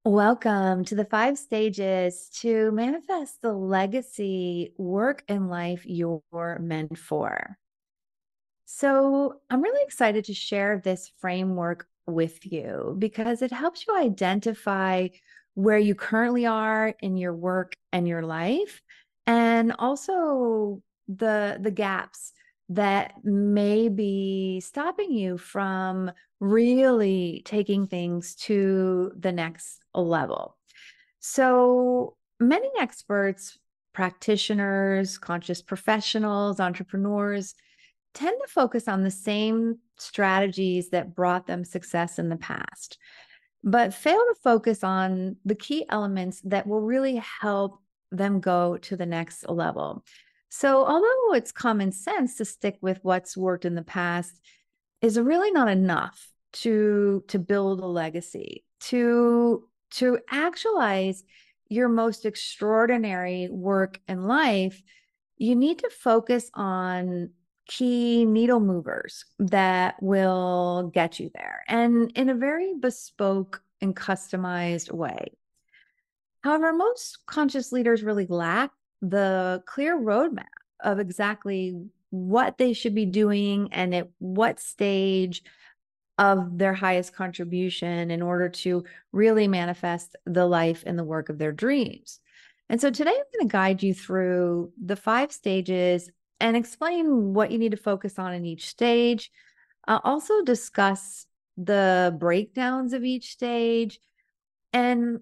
Welcome to the 5 stages to manifest the legacy, work, and life you're meant for. So, I'm really excited to share this framework with you because it helps you identify where you currently are in your work and your life, and also the gaps that may be stopping you from really taking things to the next level. So many experts, practitioners, conscious professionals, entrepreneurs tend to focus on the same strategies that brought them success in the past, but fail to focus on the key elements that will really help them go to the next level. So, although it's common sense to stick with what's worked in the past, is really not enough to build a legacy, to actualize your most extraordinary work in life. You need to focus on key needle movers that will get you there, and in a very bespoke and customized way. However, most conscious leaders really lack the clear roadmap of exactly what they should be doing and at what stage of their highest contribution in order to really manifest the life and the work of their dreams. And so today I'm going to guide you through the 5 stages and explain what you need to focus on in each stage. I'll also discuss the breakdowns of each stage and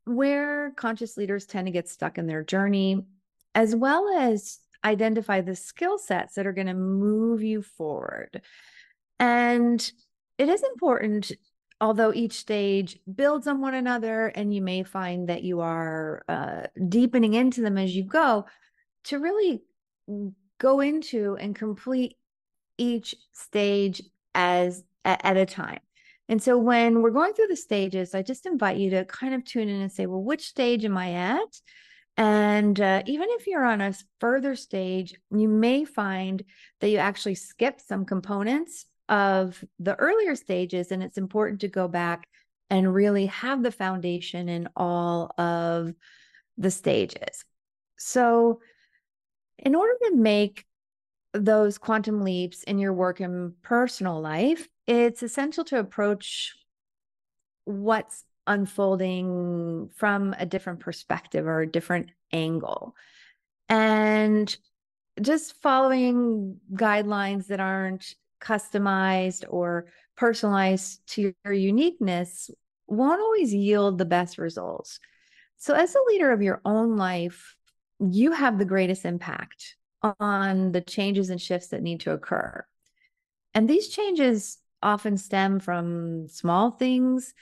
where conscious leaders tend to get stuck in their journey, as well as identify the skill sets that are going to move you forward. And it is important, although each stage builds on one another, and you may find that you are deepening into them as you go, to really go into and complete each stage at a time. And so when we're going through the stages, I just invite you to kind of tune in and say, well, which stage am I at? And even if you're on a further stage, you may find that you actually skip some components of the earlier stages. And it's important to go back and really have the foundation in all of the stages. So, in order to make those quantum leaps in your work and personal life, it's essential to approach what's unfolding from a different perspective or a different angle. And just following guidelines that aren't customized or personalized to your uniqueness won't always yield the best results. So, as a leader of your own life, you have the greatest impact on the changes and shifts that need to occur. And these changes often stem from small things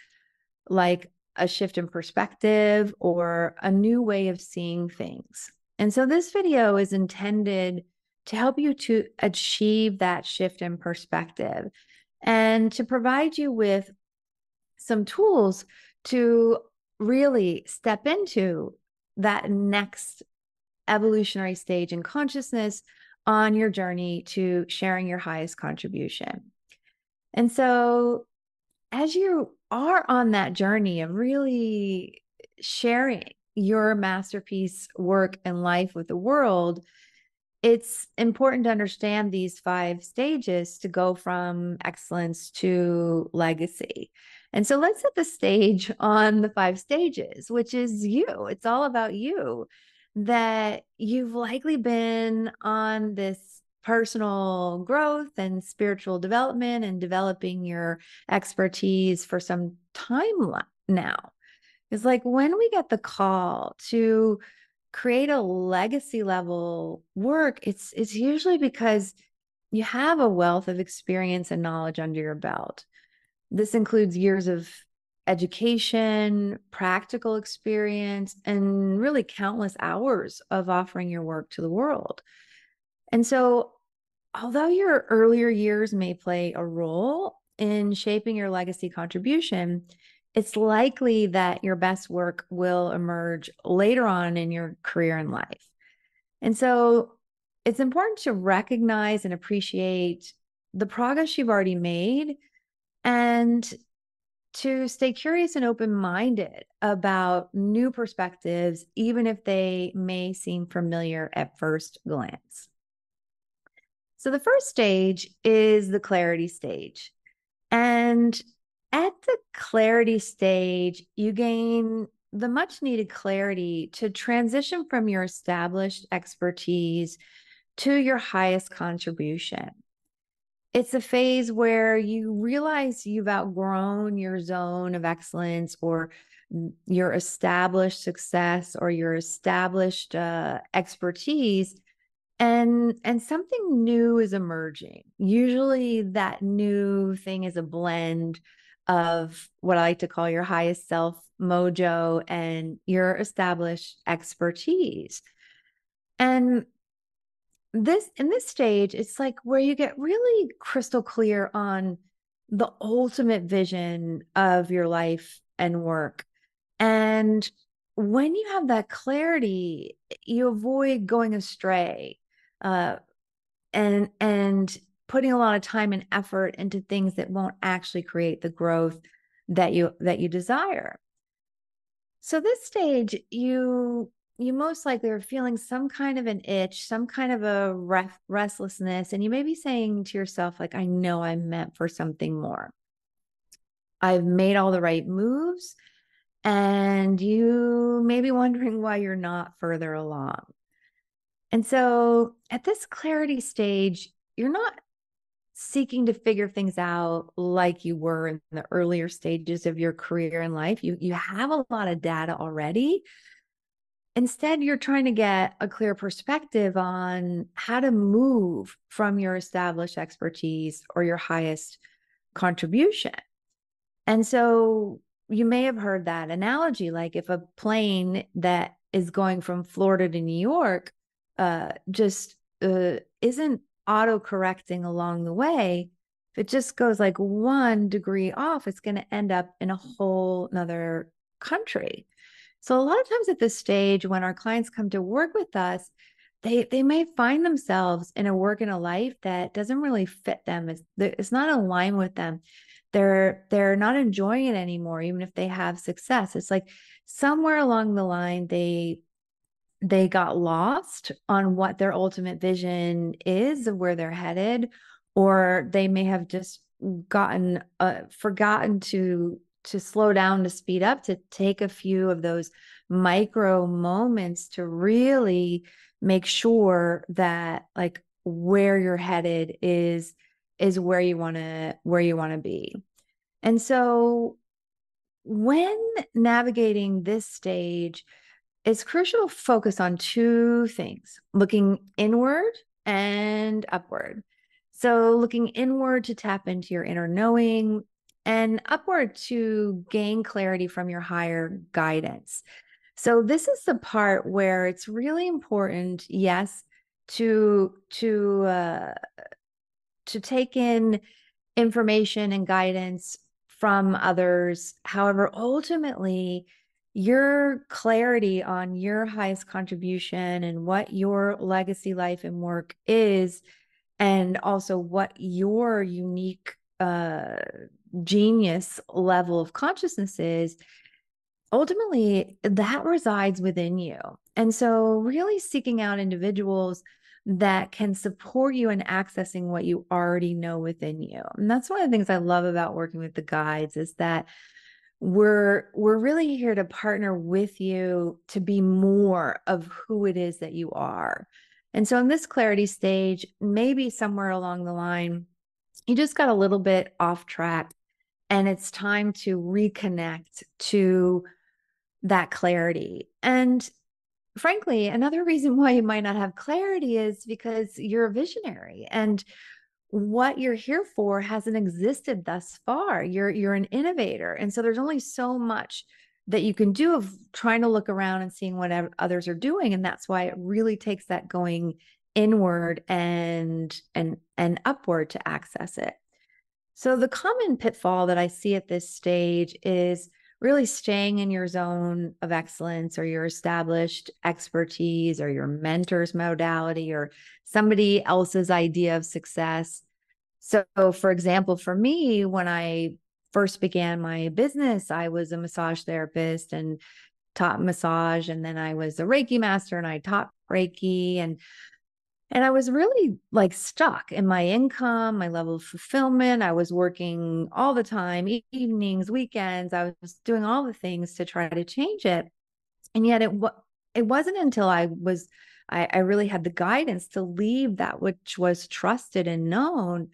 like a shift in perspective or a new way of seeing things. And so this video is intended to help you to achieve that shift in perspective and to provide you with some tools to really step into that next evolutionary stage in consciousness on your journey to sharing your highest contribution. And so, as you are on that journey of really sharing your masterpiece work and life with the world, it's important to understand these 5 stages to go from excellence to legacy. And so let's set the stage on the 5 stages, which is you. It's all about you, that you've likely been on this personal growth and spiritual development and developing your expertise for some time now. It's like when we get the call to create a legacy level work, it's usually because you have a wealth of experience and knowledge under your belt. This includes years of education, practical experience, and really countless hours of offering your work to the world. And so, although your earlier years may play a role in shaping your legacy contribution, it's likely that your best work will emerge later on in your career and life. And so it's important to recognize and appreciate the progress you've already made and to stay curious and open-minded about new perspectives, even if they may seem familiar at first glance. So the first stage is the clarity stage. And at the clarity stage, you gain the much needed clarity to transition from your established expertise to your highest contribution. It's a phase where you realize you've outgrown your zone of excellence or your established success or your established expertise, and something new is emerging. Usually that new thing is a blend of what I like to call your highest self mojo and your established expertise. And in this stage, it's like where you get really crystal clear on the ultimate vision of your life and work. And when you have that clarity, you avoid going astray, uh, and putting a lot of time and effort into things that won't actually create the growth that you desire. So this stage, you most likely are feeling some kind of an itch, some kind of a restlessness, and you may be saying to yourself, like, I know I'm meant for something more. I've made all the right moves, and you may be wondering why you're not further along. And so at this clarity stage, you're not seeking to figure things out like you were in the earlier stages of your career and life. You have a lot of data already. Instead, you're trying to get a clear perspective on how to move from your established expertise or your highest contribution. And so you may have heard that analogy, like if a plane that is going from Florida to New York just isn't auto correcting along the way, if it just goes like 1 degree off, it's going to end up in a whole nother country. So a lot of times at this stage, when our clients come to work with us, they may find themselves in a work and a life that doesn't really fit them. It's not in line with them. They're not enjoying it anymore, even if they have success. It's like somewhere along the line, they got lost on what their ultimate vision is of where they're headed, or they may have just gotten forgotten to slow down, to speed up, to take a few of those micro moments to really make sure that like where you're headed is where you want to be. And so when navigating this stage, it's crucial to focus on two things: looking inward and upward. So looking inward to tap into your inner knowing, and upward to gain clarity from your higher guidance. So this is the part where it's really important, yes, to take in information and guidance from others. However, ultimately, your clarity on your highest contribution and what your legacy life and work is, and also what your unique genius level of consciousness is, ultimately that resides within you. And so really seeking out individuals that can support you in accessing what you already know within you. And that's one of the things I love about working with the guides, is that we're really here to partner with you to be more of who it is that you are. And so in this clarity stage, maybe somewhere along the line, you just got a little bit off track, and it's time to reconnect to that clarity. And frankly, another reason why you might not have clarity is because you're a visionary, and what you're here for hasn't existed thus far. You're an innovator. And so there's only so much that you can do of trying to look around and seeing what others are doing. And that's why it really takes that going inward and upward to access it. So the common pitfall that I see at this stage is really staying in your zone of excellence or your established expertise or your mentor's modality or somebody else's idea of success. So for example, for me, when I first began my business, I was a massage therapist and taught massage. And then I was a Reiki master and I taught Reiki. And I was really like stuck in my income, my level of fulfillment. I was working all the time, evenings, weekends. I was doing all the things to try to change it. And yet it wasn't until I really had the guidance to leave that which was trusted and known,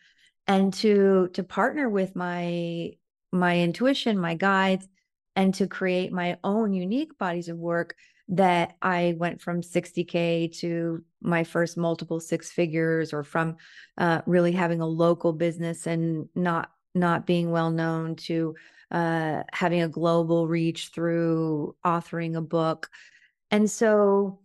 and to partner with my intuition, my guides, and to create my own unique bodies of work, that I went from 60K to my first multiple six figures, or from really having a local business and not being well known, to having a global reach through authoring a book. And so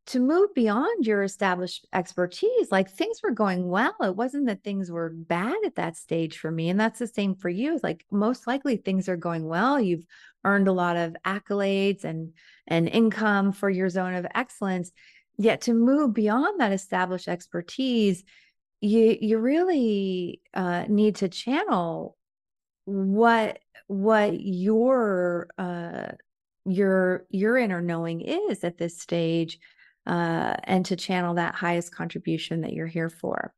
to move beyond your established expertise, like things were going well. It wasn't that things were bad at that stage for me. And that's the same for you. Like most likely things are going well. You've earned a lot of accolades and income for your zone of excellence. Yet to move beyond that established expertise, you really need to channel what your inner knowing is at this stage, and to channel that highest contribution that you're here for.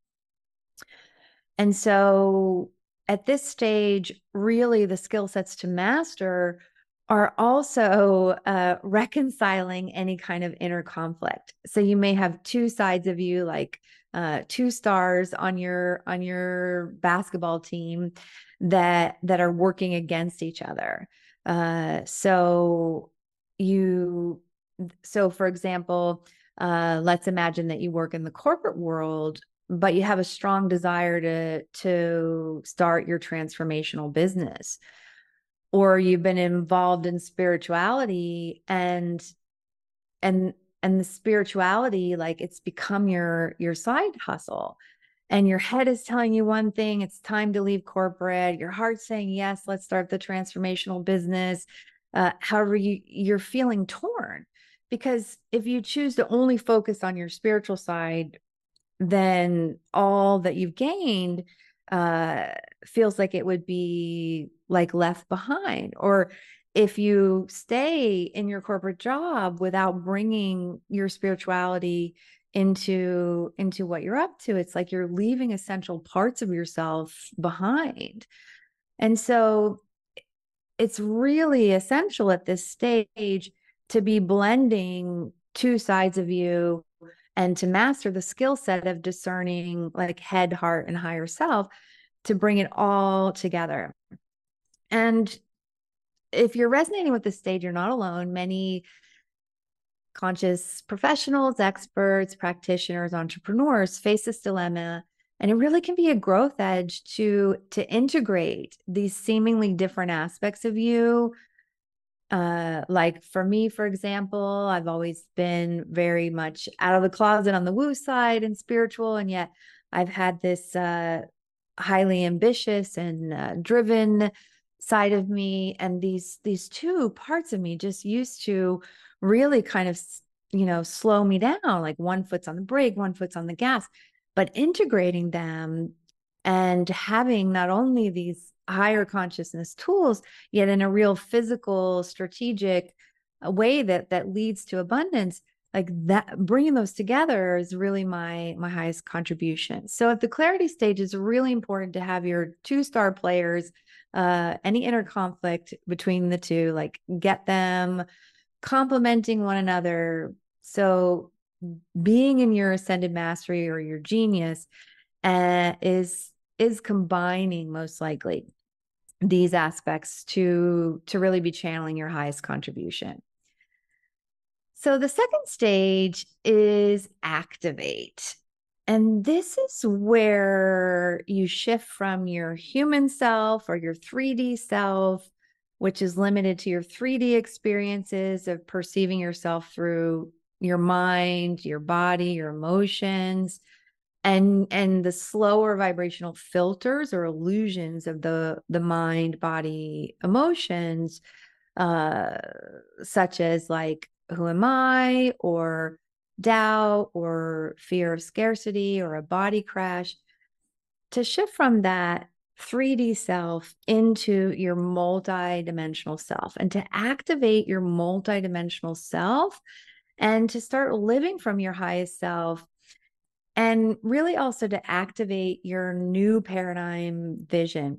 And so at this stage, really the skill sets to master are also reconciling any kind of inner conflict. So you may have two sides of you, like two stars on your basketball team that are working against each other. So for example, let's imagine that you work in the corporate world, but you have a strong desire to start your transformational business, or you've been involved in spirituality, and the spirituality, like it's become your side hustle, and your head is telling you one thing, it's time to leave corporate, your heart's saying yes, let's start the transformational business. However, you're feeling torn, because if you choose to only focus on your spiritual side, then all that you've gained uh, feels like it would be like left behind. Or if you stay in your corporate job without bringing your spirituality into what you're up to, it's like you're leaving essential parts of yourself behind. And so it's really essential at this stage to be blending two sides of you, and to master the skill set of discerning like head, heart, and higher self, to bring it all together. And if you're resonating with this stage, you're not alone. Many conscious professionals, experts, practitioners, entrepreneurs face this dilemma. And it really can be a growth edge to integrate these seemingly different aspects of you. Like for me, for example, I've always been very much out of the closet on the woo side and spiritual, and yet I've had this highly ambitious and driven side of me, and these two parts of me just used to really kind of slow me down. Like one foot's on the brake, one foot's on the gas, but integrating them and having not only these higher consciousness tools, yet in a real physical, strategic way that leads to abundance, like that, bringing those together is really my highest contribution. So at the clarity stage, it's really important to have your two-star players, any inner conflict between the two, like get them complementing one another. So being in your ascended mastery or your genius is combining most likely these aspects to really be channeling your highest contribution. So the second stage is activate. And this is where you shift from your human self or your 3D self, which is limited to your 3D experiences of perceiving yourself through your mind, your body, your emotions, and the slower vibrational filters or illusions of the mind, body, emotions, uh, such as like, who am I, or doubt, or fear of scarcity, or a body crash. To shift from that 3D self into your multidimensional self, and to activate your multidimensional self and to start living from your highest self, and really also to activate your new paradigm vision.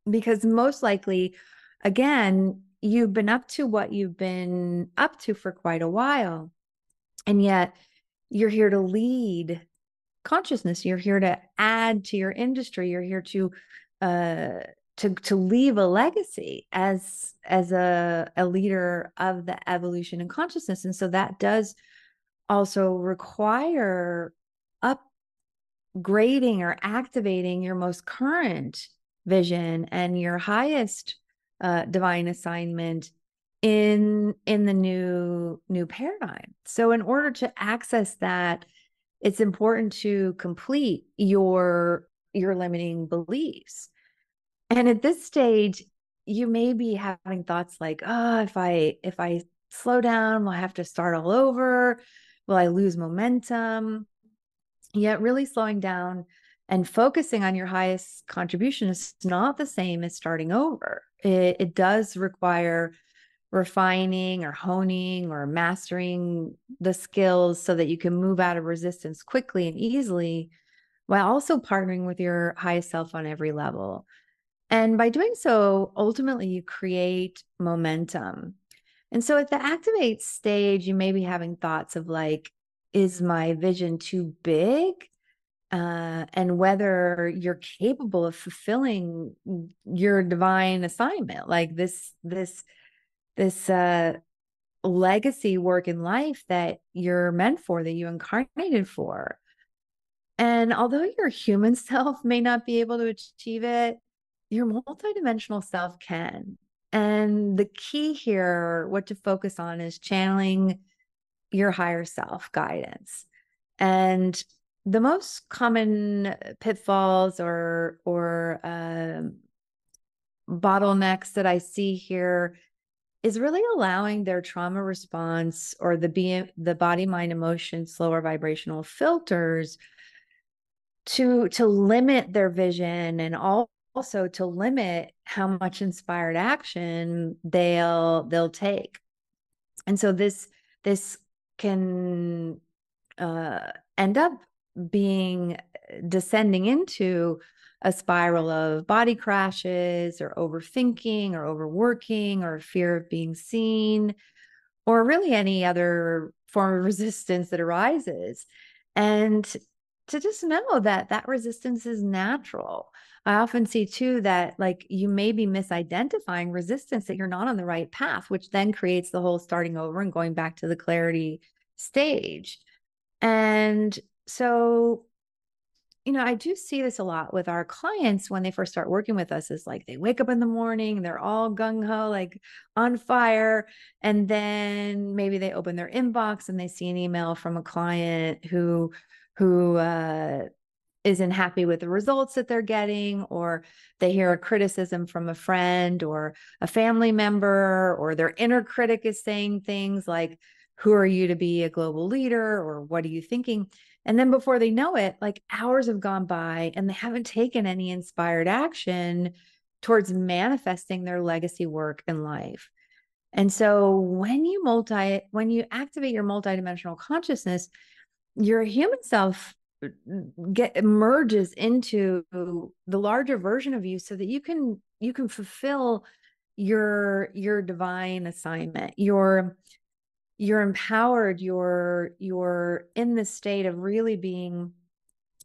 Because most likely, again, you've been up to what you've been up to for quite a while, and yet you're here to lead consciousness. You're here to add to your industry. You're here uh, to leave a legacy as a leader of the evolution and consciousness. And so that does also require upgrading or activating your most current vision and your highest divine assignment in the new paradigm. So in order to access that, it's important to complete your limiting beliefs. And at this stage, you may be having thoughts like, oh, if I slow down, will I have to start all over? Will I lose momentum? Yet really slowing down and focusing on your highest contribution is not the same as starting over. It does require refining or honing or mastering the skills so that you can move out of resistance quickly and easily, while also partnering with your highest self on every level. And by doing so, ultimately you create momentum. And so at the activate stage, you may be having thoughts of like, is my vision too big? And whether you're capable of fulfilling your divine assignment, like this legacy work in life that you're meant for, that you incarnated for. And although your human self may not be able to achieve it, your multidimensional self can. And the key here, what to focus on, is channeling your higher self guidance. And the most common pitfalls or bottlenecks that I see here is really allowing their trauma response or the body, mind, emotion, slower vibrational filters to limit their vision, and also to limit how much inspired action they'll take. And so this can end up being descending into a spiral of body crashes or overthinking or overworking or fear of being seen, or really any other form of resistance that arises. And to just know that that resistance is natural. I often see too that like you may be misidentifying resistance, that you're not on the right path, which then creates the whole starting over and going back to the clarity stage. And so, I do see this a lot with our clients when they first start working with us. Is like they wake up in the morning, they're all gung ho, like on fire. And then maybe they open their inbox and they see an email from a client who isn't happy with the results that they're getting, or they hear a criticism from a friend or a family member, or their inner critic is saying things like, who are you to be a global leader? Or what are you thinking? And then before they know it, like hours have gone by and they haven't taken any inspired action towards manifesting their legacy work in life. And so when you activate your multidimensional consciousness, your human self merges into the larger version of you, so that you can fulfill your divine assignment. You're empowered, you're in the state of really being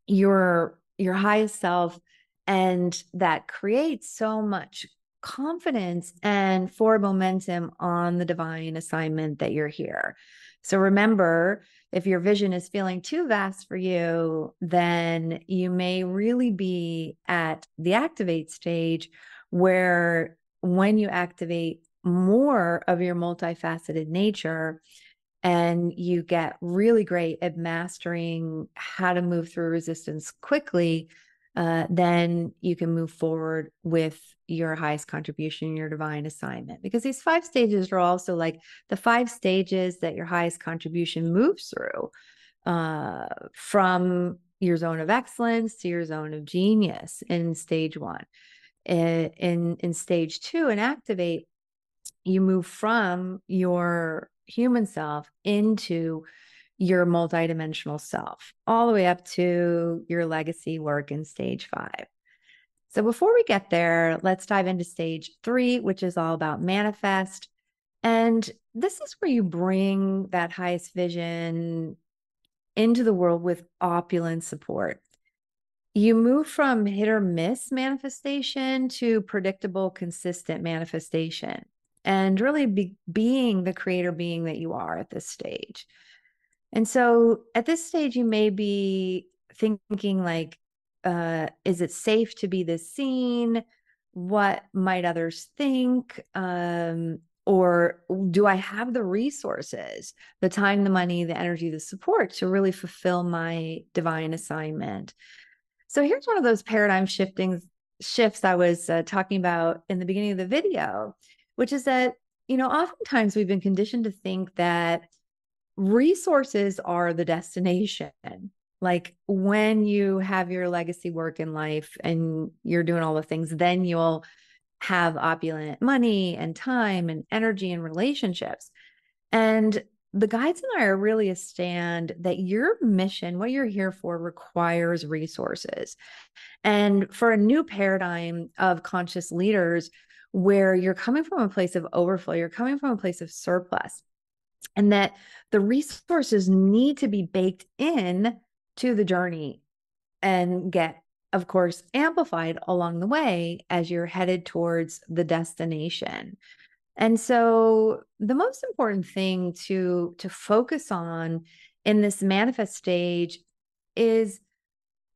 your highest self, and that creates so much confidence and forward momentum on the divine assignment that you're here. So remember, if your vision is feeling too vast for you, then you may really be at the activate stage, where when you activate more of your multifaceted nature and you get really great at mastering how to move through resistance quickly, then you can move forward with your highest contribution, your divine assignment. Because these 5 stages are also like the 5 stages that your highest contribution moves through, from your zone of excellence to your zone of genius in stage one. In stage two, and activate, you move from your human self into your multidimensional self, all the way up to your legacy work in stage five. So before we get there, let's dive into stage three, which is all about manifest. And this is where you bring that highest vision into the world with opulent support. You move from hit or miss manifestation to predictable, consistent manifestation, and really being the creator being that you are at this stage. And so at this stage, you may be thinking like, is it safe to be this seen? What might others think? Or do I have the resources, the time, the money, the energy, the support to really fulfill my divine assignment? So here's one of those paradigm shifts I was talking about in the beginning of the video, which is that, oftentimes we've been conditioned to think that resources are the destination. Like when you have your legacy work in life and you're doing all the things, then you'll have opulent money and time and energy and relationships. And the guides and I are really a stand that your mission, what you're here for, requires resources. And for a new paradigm of conscious leaders, where you're coming from a place of overflow, you're coming from a place of surplus, and that the resources need to be baked in to the journey and get, of course, amplified along the way as you're headed towards the destination. And so the most important thing to focus on in this manifest stage is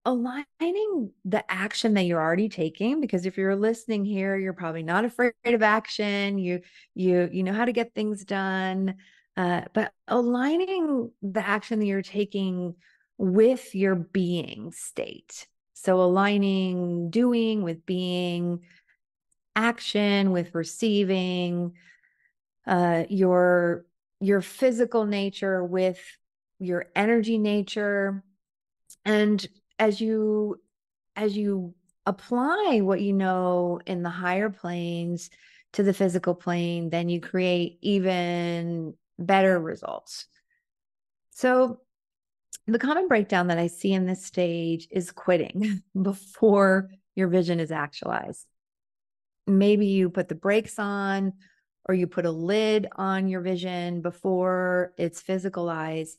aligning the action that you're already taking, because if you're listening here, you're probably not afraid of action. You know how to get things done, but aligning the action that you're taking with your being state. So aligning doing with being, action with receiving, your physical nature with your energy nature. And as you apply what you know in the higher planes to the physical plane, then you create even better results. So the common breakdown that I see in this stage is quitting before your vision is actualized. Maybe you put the brakes on, or you put a lid on your vision before it's physicalized,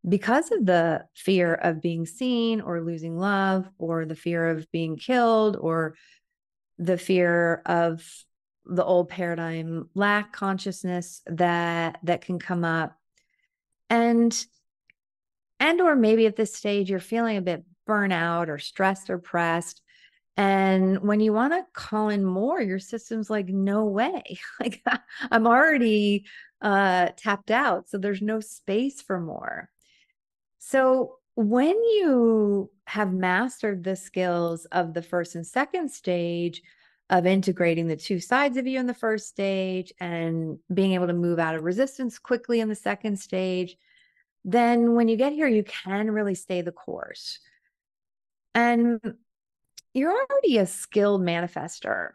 because of the fear of being seen or losing love, or the fear of being killed, or the fear of the old paradigm lack consciousness that can come up. And or maybe at this stage you're feeling a bit burnout or stressed or pressed, and when you want to call in more, your system's like, no way. Like, I'm already tapped out, so there's no space for more. So when you have mastered the skills of the first and second stage of integrating the two sides of you in the first stage and being able to move out of resistance quickly in the second stage, then when you get here, you can really stay the course. And you're already a skilled manifester,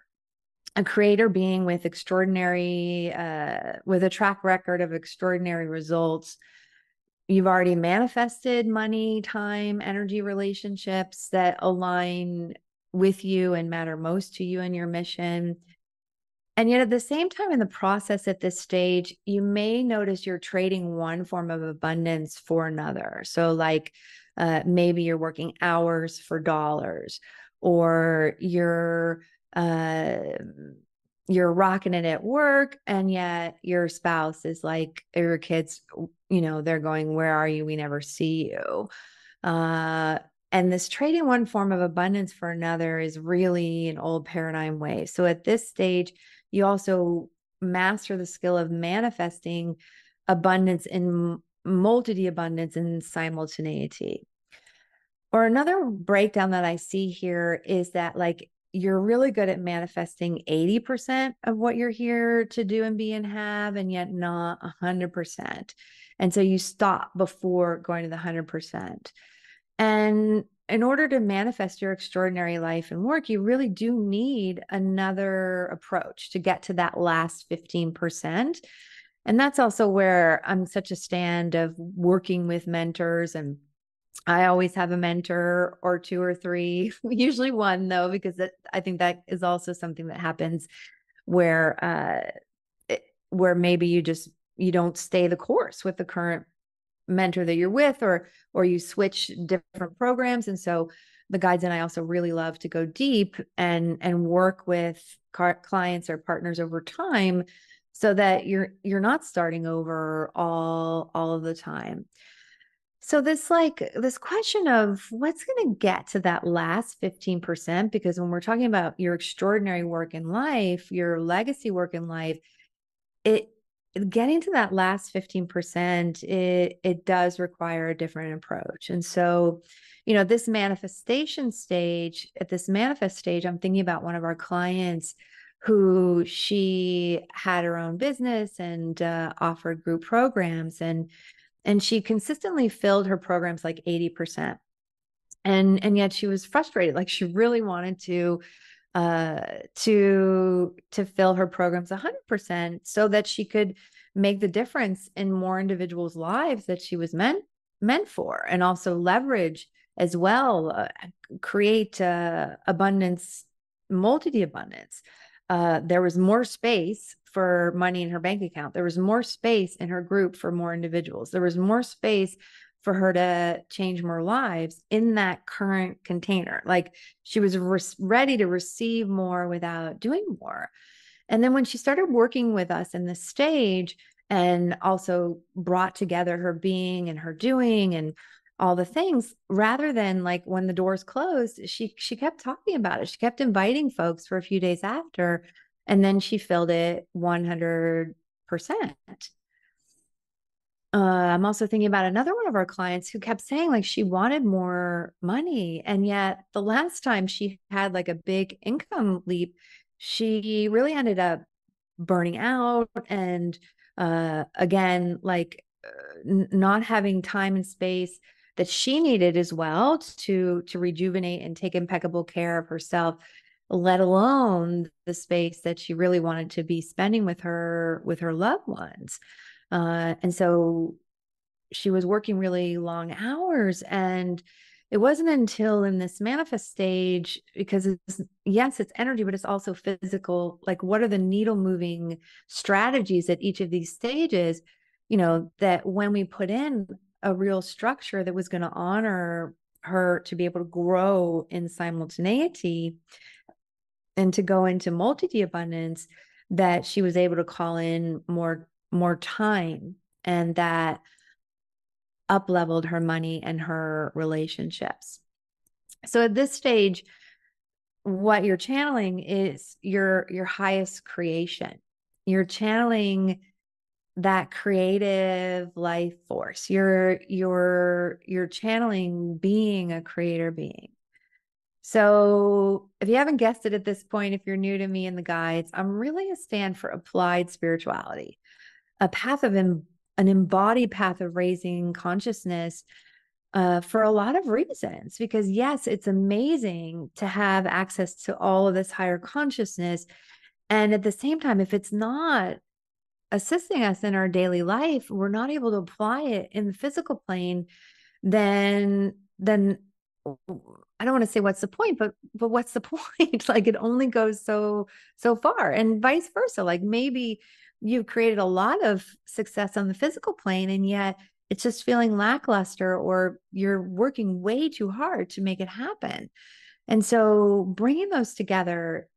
a creator being with with a track record of extraordinary results. You've already manifested money, time, energy, relationships that align with you and matter most to you and your mission. And yet at the same time, in the process at this stage, you may notice you're trading one form of abundance for another. So like maybe you're working hours for dollars, or you're rocking it at work, and yet your spouse is like, or your kids, they're going, where are you? We never see you. And this trading one form of abundance for another is really an old paradigm way. So at this stage, you also master the skill of manifesting abundance in multitude, abundance in simultaneity. Or another breakdown that I see here is that like you're really good at manifesting 80% of what you're here to do and be and have, and yet not 100%. And so you stop before going to the 100%. And in order to manifest your extraordinary life and work, you really do need another approach to get to that last 15%. And that's also where I'm such a stand of working with mentors. And I always have a mentor or two or three, usually one though, because I think that is also something that happens where where maybe you don't stay the course with the current mentor that you're with, or you switch different programs. And so the guides and I also really love to go deep and work with clients or partners over time, so that you're not starting over all of the time. So this question of what's going to get to that last 15%, because when we're talking about your extraordinary work in life, your legacy work in life, it getting to that last 15%, it does require a different approach. And so, at this manifestation stage, I'm thinking about one of our clients who she had her own business and offered group programs, and she consistently filled her programs like 80%. And yet she was frustrated. Like, she really wanted to fill her programs 100% so that she could make the difference in more individuals' lives that she was meant for, and also leverage as well, create abundance, multitude abundance. There was more space for money in her bank account. There was more space in her group for more individuals. There was more space for her to change more lives in that current container. Like, she was ready to receive more without doing more. And then when she started working with us in this stage, and also brought together her being and her doing and all the things, rather than like when the doors closed, she kept talking about it. She kept inviting folks for a few days after, and then she filled it 100%. I'm also thinking about another one of our clients who kept saying like she wanted more money. And yet the last time she had like a big income leap, she really ended up burning out, and again, like not having time and space that she needed as well to rejuvenate and take impeccable care of herself, let alone the space that she really wanted to be spending with her loved ones. And so she was working really long hours. And it wasn't until in this manifest stage, because yes, it's energy, but it's also physical. Like, what are the needle moving strategies at each of these stages? That when we put in a real structure that was going to honor her to be able to grow in simultaneity and to go into multi abundance, that she was able to call in more time, and that up leveled her money and her relationships. So at this stage, what you're channeling is your highest creation. You're channeling that creative life force. You're channeling being a creator being. So if you haven't guessed it at this point, if you're new to me and the guides, I'm really a stand for applied spirituality, a path of an embodied path of raising consciousness, for a lot of reasons. Because yes, it's amazing to have access to all of this higher consciousness. And at the same time, if it's not assisting us in our daily life, we're not able to apply it in the physical plane, then I don't want to say what's the point, but what's the point? Like, it only goes so far, and vice versa. Like, maybe you've created a lot of success on the physical plane, and yet it's just feeling lackluster, or you're working way too hard to make it happen. And so bringing those together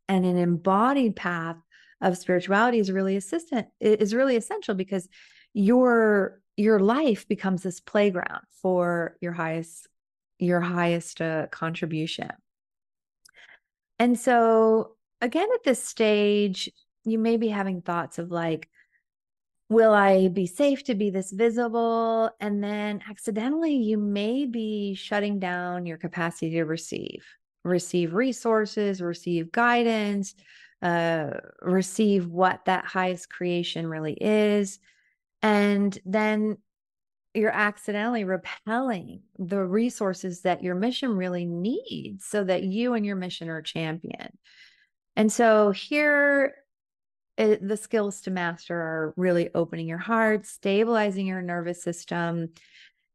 and an embodied path of spirituality is really essential, because your life becomes this playground for your highest contribution. And so again, at this stage, you may be having thoughts of like, will I be safe to be this visible? And then accidentally, you may be shutting down your capacity to receive resources, receive guidance, receive what that highest creation really is. And then you're accidentally repelling the resources that your mission really needs so that you and your mission are championed. And so here, the skills to master are really opening your heart, stabilizing your nervous system,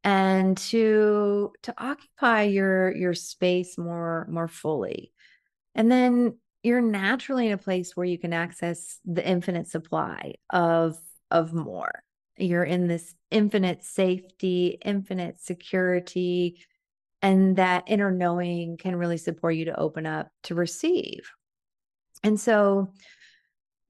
and to occupy your space more fully. And then you're naturally in a place where you can access the infinite supply of more. You're in this infinite safety, infinite security, and that inner knowing can really support you to open up to receive. And so,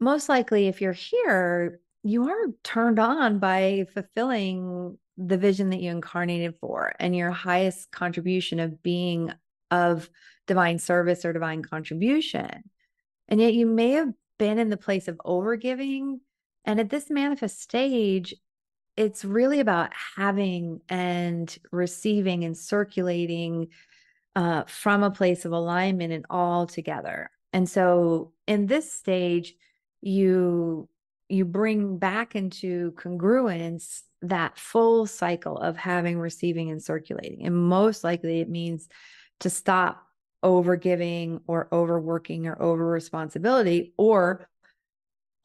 most likely, if you're here, you are turned on by fulfilling the vision that you incarnated for and your highest contribution of being of divine service or divine contribution. And yet you may have been in the place of overgiving. And at this manifest stage, it's really about having and receiving and circulating from a place of alignment and all together. And so in this stage, you bring back into congruence that full cycle of having, receiving, and circulating. And most likely it means to stop over giving or overworking or over responsibility, or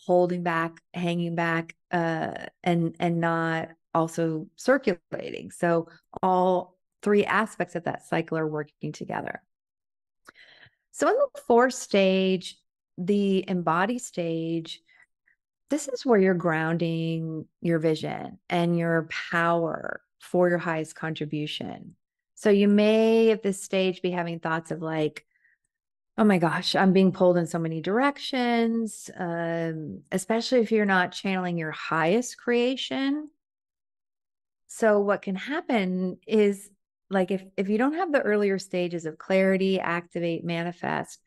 holding back, hanging back, and not also circulating. So all three aspects of that cycle are working together. So in the fourth stage, the embody stage, this is where you're grounding your vision and your power for your highest contribution. So you may at this stage be having thoughts of like, oh my gosh, I'm being pulled in so many directions, especially if you're not channeling your highest creation. So what can happen is, like, if you don't have the earlier stages of clarity, activate, manifest,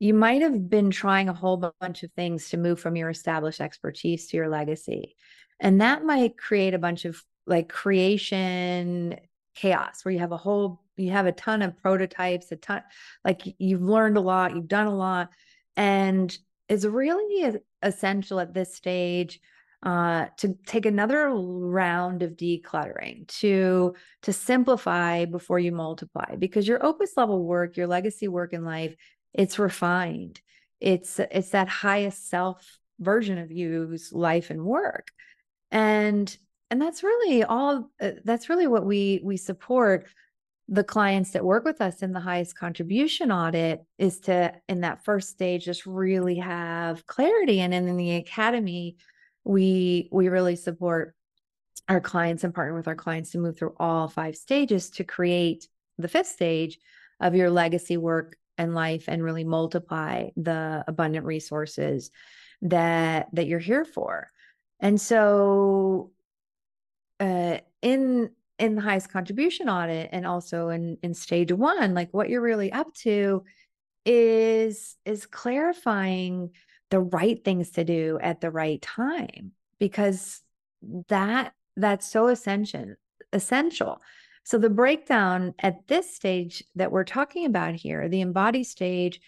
you might have been trying a whole bunch of things to move from your established expertise to your legacy. And that might create a bunch of like creation chaos where you have a ton of prototypes, a ton, like you've learned a lot, you've done a lot. And it's really essential at this stage to take another round of decluttering, to simplify before you multiply, because your opus level work, your legacy work in life, it's refined. It's that highest self version of you's life and work. And that's really all, that's really what we support the clients that work with us in the highest contribution audit, is to, in that first stage, just really have clarity. And in the academy, we really support our clients and partner with our clients to move through all 5 stages to create the 5th stage of your legacy work and life, and really multiply the abundant resources that you're here for. And so in the highest contribution audit, and also in stage 1, like what you're really up to is clarifying the right things to do at the right time, because that's so essential. So the breakdown at this stage that we're talking about here, the embody stage,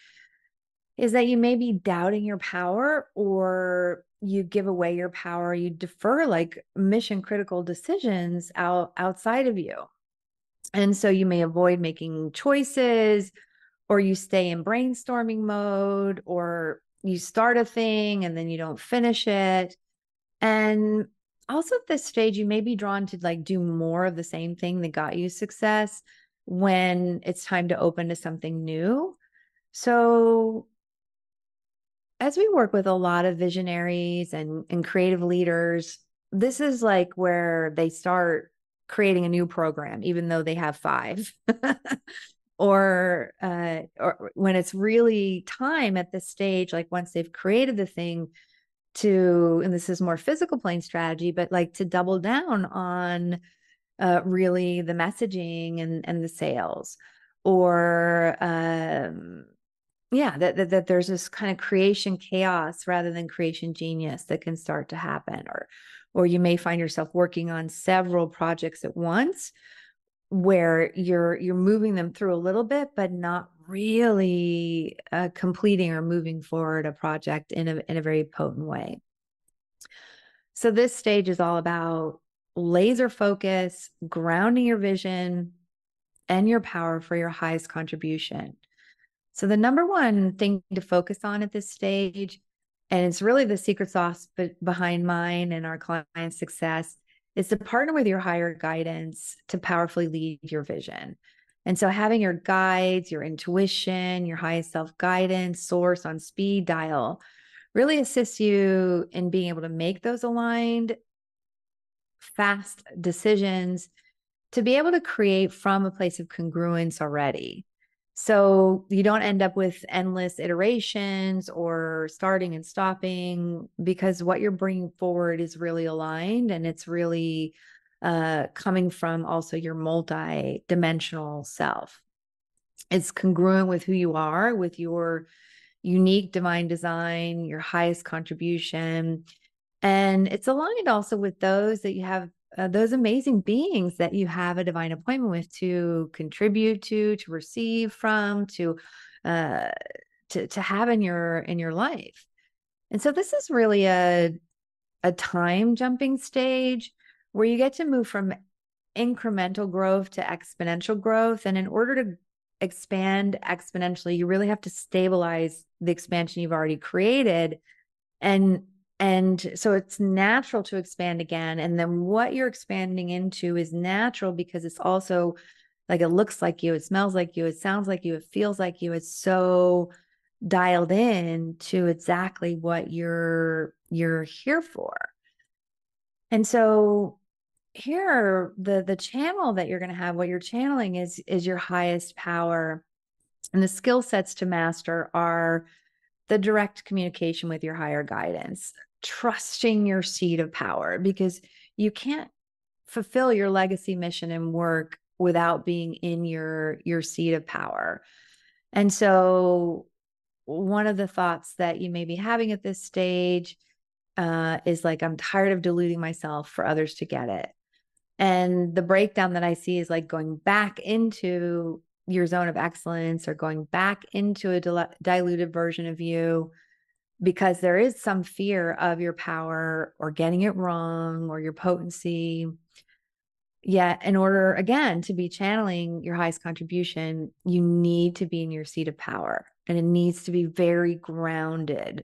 is that you may be doubting your power, or you give away your power, you defer like mission critical decisions outside of you. And so you may avoid making choices, or you stay in brainstorming mode, or you start a thing and then you don't finish it. And also at this stage, you may be drawn to like do more of the same thing that got you success when it's time to open to something new. So as we work with a lot of visionaries and creative leaders, this is like where they start creating a new program, even though they have 5. Or when it's really time at this stage, like once they've created the thing, to, and this is more physical plane strategy, but like to double down on really the messaging and the sales, or that there's this kind of creation chaos rather than creation genius that can start to happen. Or you may find yourself working on several projects at once, where you're moving them through a little bit, but not really completing or moving forward a project in a very potent way. So this stage is all about laser focus, grounding your vision and your power for your highest contribution. So the number one thing to focus on at this stage, and it's really the secret sauce behind mine and our clients' success, is to partner with your higher guidance to powerfully lead your vision. And so having your guides, your intuition, your highest self-guidance source on speed dial really assists you in being able to make those aligned, fast decisions to be able to create from a place of congruence already. So you don't end up with endless iterations or starting and stopping, because what you're bringing forward is really aligned, and it's really coming from also your multi-dimensional self. It's congruent with who you are, with your unique divine design, your highest contribution. And it's aligned also with those that you have, those amazing beings that you have a divine appointment with to contribute to receive from, uh, to have in your life. And so this is really a time jumping stage where you get to move from incremental growth to exponential growth. And in order to expand exponentially, you really have to stabilize the expansion you've already created. And so it's natural to expand again. And then what you're expanding into is natural because it's also like, it looks like you, it smells like you, it sounds like you, it feels like you. It's so dialed in to exactly what you're here for. And so here, the channel that you're going to have, what you're channeling is your highest power. And the skill sets to master are the direct communication with your higher guidance, trusting your seat of power, because you can't fulfill your legacy mission and work without being in your seat of power. And so one of the thoughts that you may be having at this stage is like, I'm tired of deluding myself for others to get it. And the breakdown that I see is like going back into your zone of excellence or going back into a diluted version of you, because there is some fear of your power or getting it wrong or your potency. Yet, in order, again, to be channeling your highest contribution, you need to be in your seat of power, and it needs to be very grounded,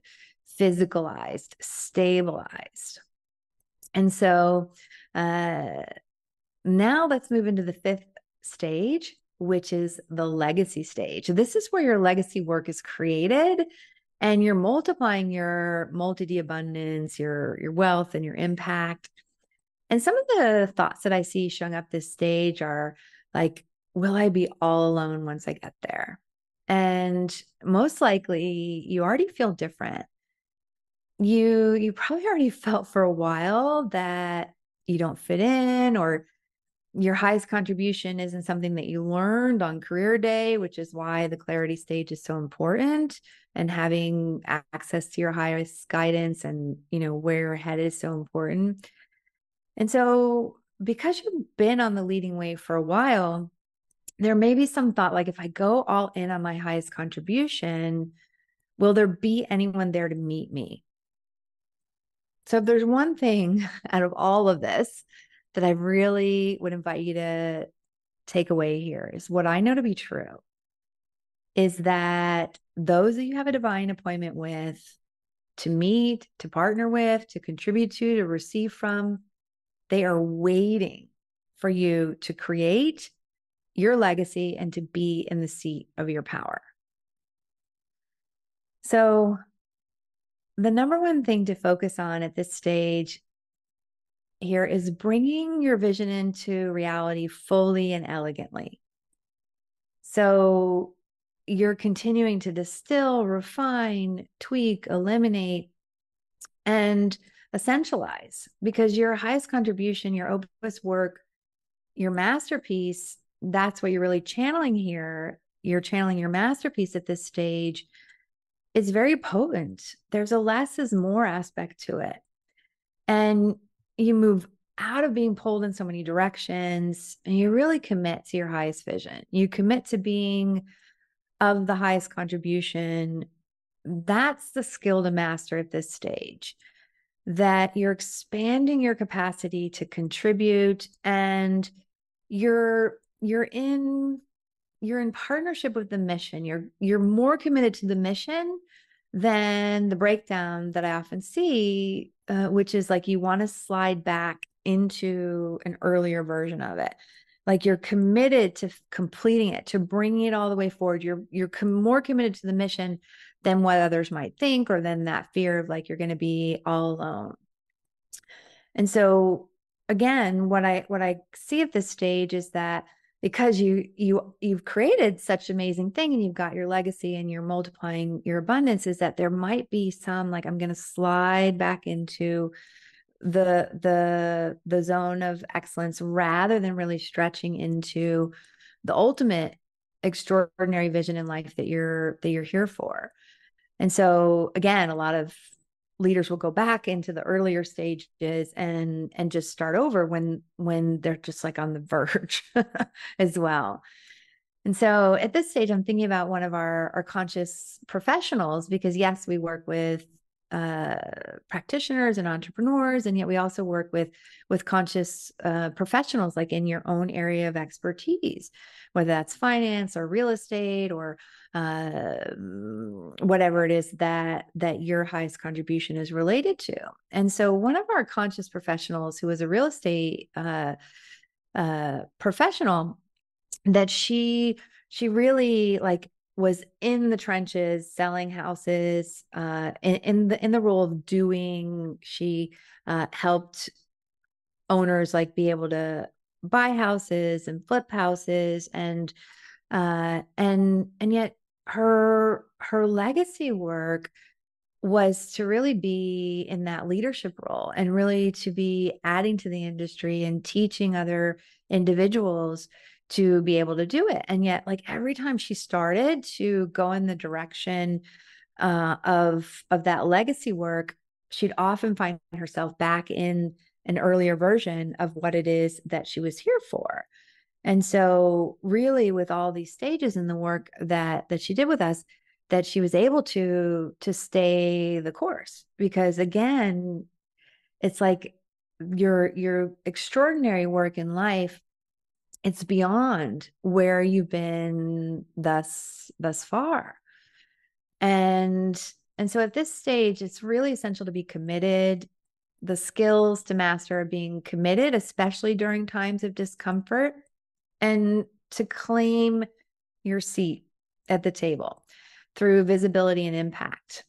physicalized, stabilized. And so now let's move into the fifth stage, which is the legacy stage. This is where your legacy work is created and you're multiplying your multi-D abundance, your wealth and your impact. And some of the thoughts that I see showing up this stage are like, will I be all alone once I get there? And most likely you already feel different. You probably already felt for a while that you don't fit in, or your highest contribution isn't something that you learned on career day, which is why the clarity stage is so important, and having access to your highest guidance and, where your head is so important. And so because you've been on the leading wave for a while, there may be some thought like, if I go all in on my highest contribution, will there be anyone there to meet me? So if there's one thing out of all of this that I really would invite you to take away here, is what I know to be true is that those that you have a divine appointment with, to meet, to partner with, to contribute to receive from, they are waiting for you to create your legacy and to be in the seat of your power. So the number one thing to focus on at this stage here is bringing your vision into reality fully and elegantly. So you're continuing to distill, refine, tweak, eliminate, and essentialize, because your highest contribution, your opus work, your masterpiece, that's what you're really channeling here. You're channeling your masterpiece at this stage. It's very potent. There's a less is more aspect to it. And you move out of being pulled in so many directions, and you really commit to your highest vision. You commit to being of the highest contribution. That's the skill to master at this stage. that you're expanding your capacity to contribute, and you're you're in you're in partnership with the mission. You're more committed to the mission than the breakdown that I often see, which is like you want to slide back into an earlier version of it. Like you're committed to completing it, to bringing it all the way forward. You're more committed to the mission than what others might think, or than that fear of like you're going to be all alone. And so again, what I see at this stage is that because you've created such amazing thing and you've got your legacy and you're multiplying your abundance, is that there might be some like I'm going to slide back into the zone of excellence rather than really stretching into the ultimate extraordinary vision in life that you're here for. And so again, a lot of leaders will go back into the earlier stages and just start over when they're just like on the verge as well. And so at this stage, I'm thinking about one of our conscious professionals, because yes, we work with practitioners and entrepreneurs, and yet we also work with conscious professionals, like in your own area of expertise, whether that's finance or real estate or whatever it is that your highest contribution is related to. And so one of our conscious professionals, who was a real estate professional, that she really like was in the trenches selling houses, in the role of doing. She helped owners like be able to buy houses and flip houses, and yet her legacy work was to really be in that leadership role and really to be adding to the industry and teaching other individuals to be able to do it. And yet, like every time she started to go in the direction of that legacy work, she'd often find herself back in an earlier version of what it is that she was here for. And so really with all these stages in the work that she did with us, that she was able to stay the course, because again, it's like your extraordinary work in life, it's beyond where you've been thus far. And so at this stage, it's really essential to be committed. The skills to master are being committed, especially during times of discomfort, and to claim your seat at the table through visibility and impact.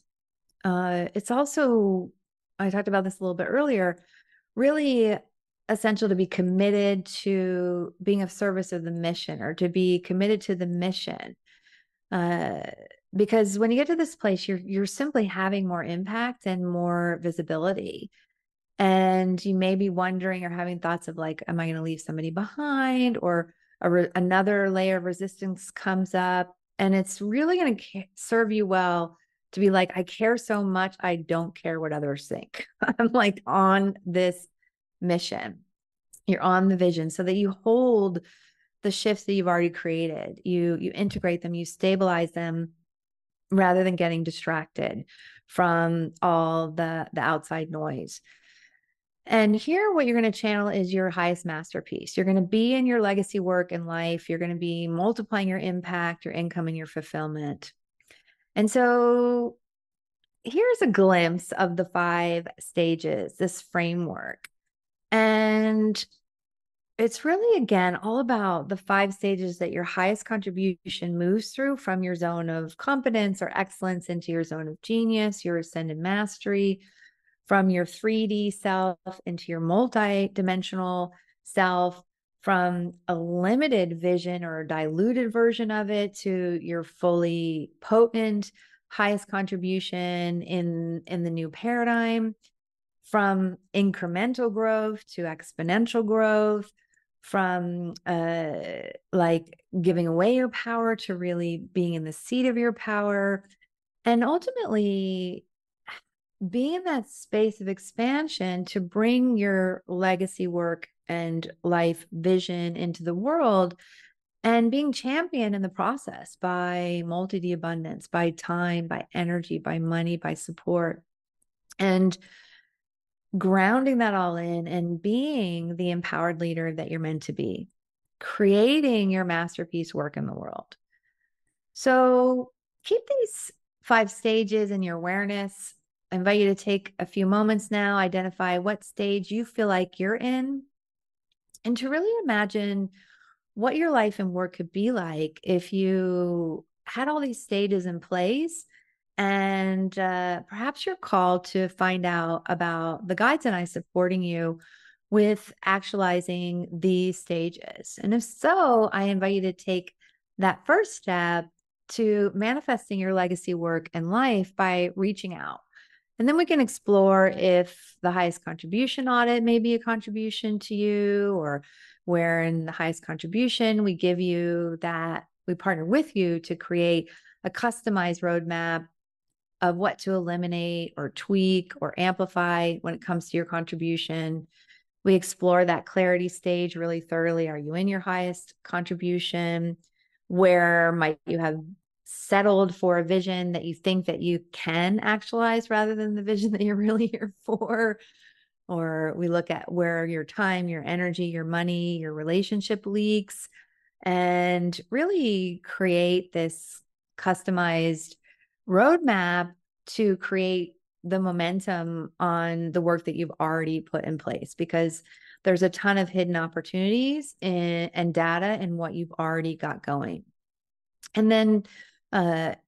It's also, I talked about this a little bit earlier, really essential to be committed to being of service of the mission, or to be committed to the mission. Because when you get to this place, you're simply having more impact and more visibility. And you may be wondering or having thoughts of like, am I going to leave somebody behind? Or another layer of resistance comes up. And it's really going to serve you well to be like, I care so much, I don't care what others think. I'm like on this mission. You're on the vision, so that you hold the shifts that you've already created. You integrate them, you stabilize them, rather than getting distracted from all the outside noise. And here, what you're going to channel is your highest masterpiece. You're going to be in your legacy work in life. You're going to be multiplying your impact, your income, and your fulfillment. And so here's a glimpse of the 5 stages, this framework. And it's really, again, all about the 5 stages that your highest contribution moves through, from your zone of competence or excellence into your zone of genius, your ascended mastery, from your 3D self into your multi-dimensional self, from a limited vision or a diluted version of it to your fully potent highest contribution in the new paradigm, from incremental growth to exponential growth, from like giving away your power to really being in the seat of your power, and ultimately being in that space of expansion to bring your legacy work and life vision into the world, and being championed in the process by multi abundance, by time, by energy, by money, by support. And grounding that all in and being the empowered leader that you're meant to be, creating your masterpiece work in the world. So keep these 5 stages in your awareness. I invite you to take a few moments now, identify what stage you feel like you're in, and to really imagine what your life and work could be like if you had all these stages in place. And perhaps you're called to find out about the guides and I supporting you with actualizing these stages. And if so, I invite you to take that first step to manifesting your legacy work and life by reaching out. And then we can explore if the highest contribution audit may be a contribution to you, or where in the highest contribution, we give you that, we partner with you to create a customized roadmap of what to eliminate or tweak or amplify when it comes to your contribution. We explore that clarity stage really thoroughly. Are you in your highest contribution? Where might you have settled for a vision that you think that you can actualize rather than the vision that you're really here for? Or we look at where your time, your energy, your money, your relationship leaks, and really create this customized roadmap to create the momentum on the work that you've already put in place, because there's a ton of hidden opportunities and data in what you've already got going. And then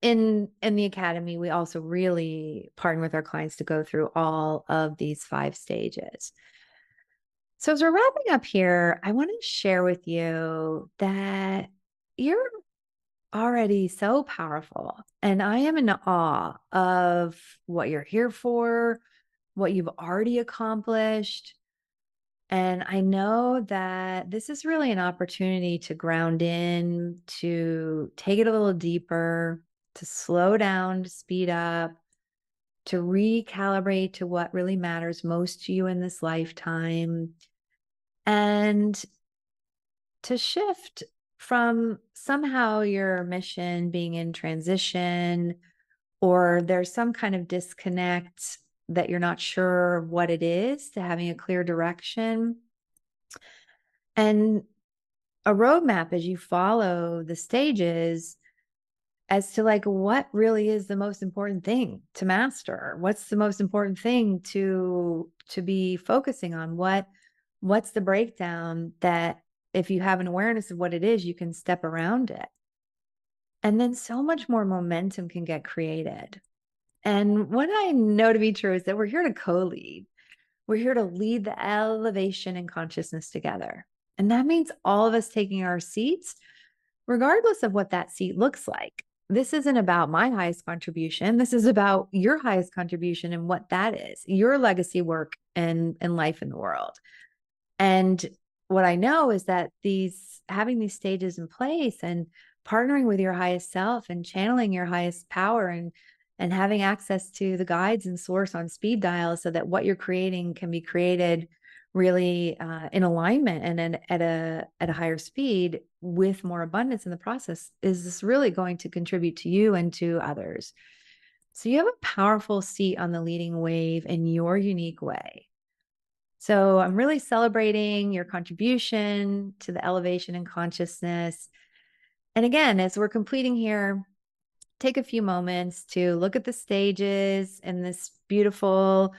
in the academy, we also really partner with our clients to go through all of these 5 stages. So as we're wrapping up here, I want to share with you that you're already so powerful. And I am in awe of what you're here for, what you've already accomplished. And I know that this is really an opportunity to ground in, to take it a little deeper, to slow down, to speed up, to recalibrate to what really matters most to you in this lifetime, and to shift from somehow your mission being in transition, or there's some kind of disconnect that you're not sure what it is, to having a clear direction and a roadmap as you follow the stages as to like what really is the most important thing to master, what's the most important thing to be focusing on, what's the breakdown that if you have an awareness of what it is, you can step around it. And then so much more momentum can get created. And what I know to be true is that we're here to co-lead. We're here to lead the elevation in consciousness together. And that means all of us taking our seats, regardless of what that seat looks like. This isn't about my highest contribution. This is about your highest contribution and what that is, your legacy work and life in the world. And what I know is that having these stages in place and partnering with your highest self and channeling your highest power and having access to the guides and source on speed dial so that what you're creating can be created really in alignment and at a higher speed with more abundance in the process is really going to contribute to you and to others. So you have a powerful seat on the leading wave in your unique way. So I'm really celebrating your contribution to the elevation in consciousness. And again, as we're completing here, take a few moments to look at the stages and this beautiful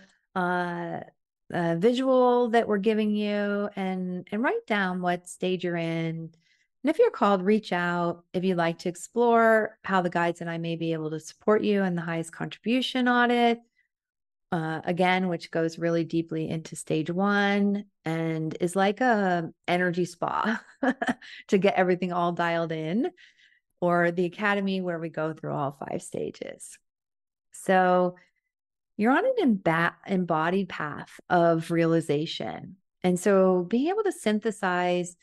visual that we're giving you, and write down what stage you're in. And if you're called, reach out if you'd like to explore how the guides and I may be able to support you in the highest contribution audit. Again, which goes really deeply into stage 1 and is like a energy spa to get everything all dialed in, or the academy where we go through all 5 stages. So you're on an embodied path of realization. And so being able to synthesize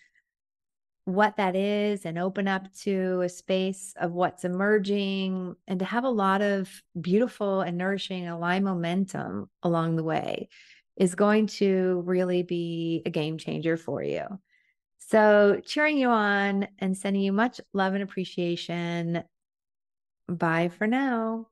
what that is and open up to a space of what's emerging and to have a lot of beautiful and nourishing aligned momentum along the way is going to really be a game changer for you. So cheering you on and sending you much love and appreciation. Bye for now.